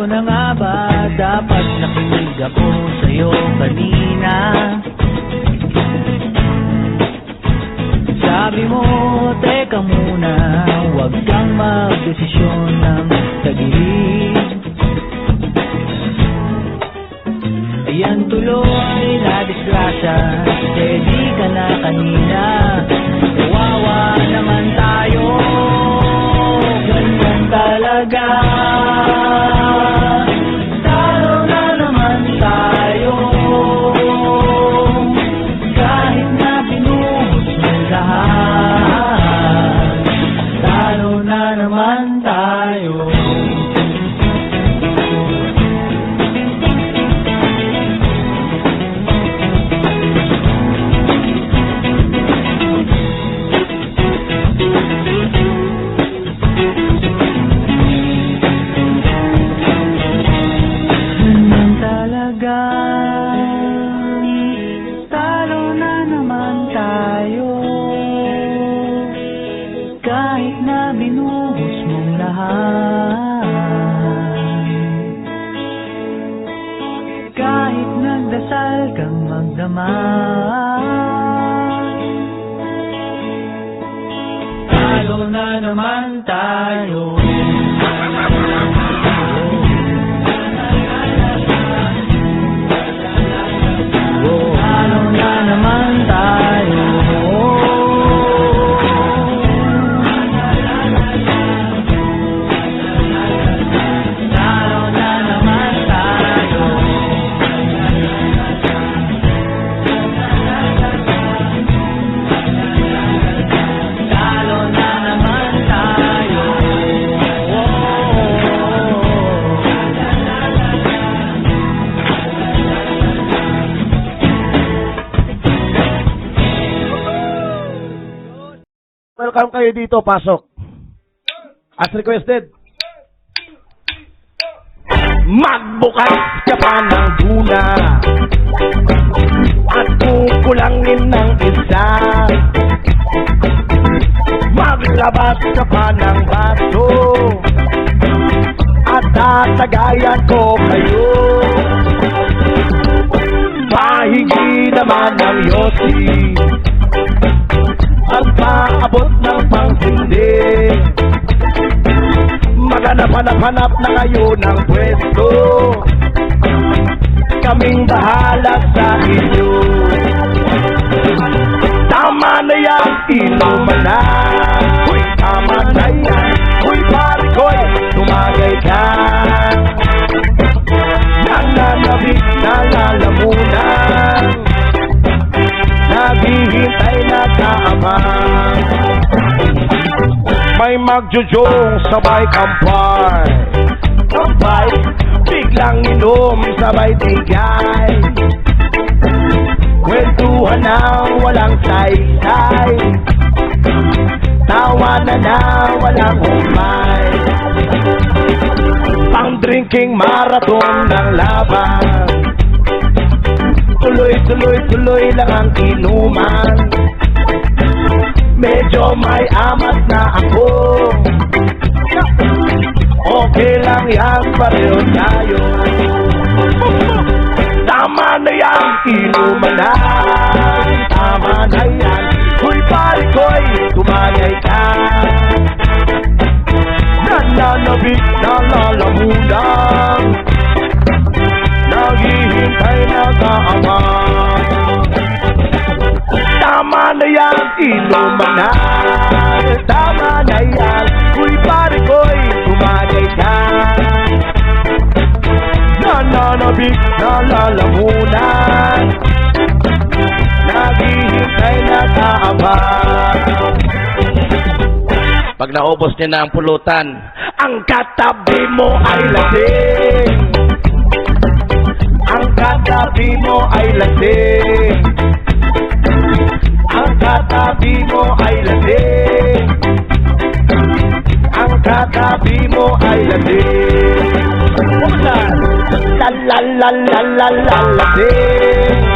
ko na nga ba dapat nakinig ako sa'yo kanina? Sabi mo, teka muna, huwag kang magdesisyon ng tagilid. Ayan tuloy na disgrasya, steady ka na kanina. Kawawa naman tayo, ganyan talaga. Talo na naman tayo, kahit na binuhos mo lahat. Talo na naman tayo. Talo na naman tayo, kahit na binuhos mong lahat. Kahit nagdasal kang magdamag, talo na naman tayo. Welcome kayo dito, pasok. As requested. Magbukas ka pa ng duna at kukulangin ng isa. Maglabas ka pa ng baso at tatagayan ko kayo. Pahigi naman ng yosi at paabot ng pangsindi. Maghanap-hanap na kayo ng pwesto, kaming bahala sa inyo. Tama na yan, inuman na. Uy, tama na yan. Uy, pare ko'y tumagay ka. Nananabik na lalamunan, naghihintay na kaabang. May magjujong sabay kampay, kampay, biglang inom sabay tigay. Kwentuhan ng walang saysay, tawanan na walang humay. Pang drinking marathon ng laban, tuloy lang ang inuman. Medyo may amat na ako, okay lang yan, pareho tayo. Tama na yan, inuman na. Tama na yan, huy pare ko'y tumagay ka. Nananabik na lalamunan, naghihintay na kaabang. Tama na yan, inuman na. Tama na yan, huy pare ko'y tumagay ka. Nananabik na lalamunan, naghihintay na kaabang. Pag naubos niya na ang pulutan, ang katabi mo ay lasing. Ang katabi mo ay lasing. Ang katabi mo ay lasing. Ang katabi mo ay lasing. La la la la la la lasing.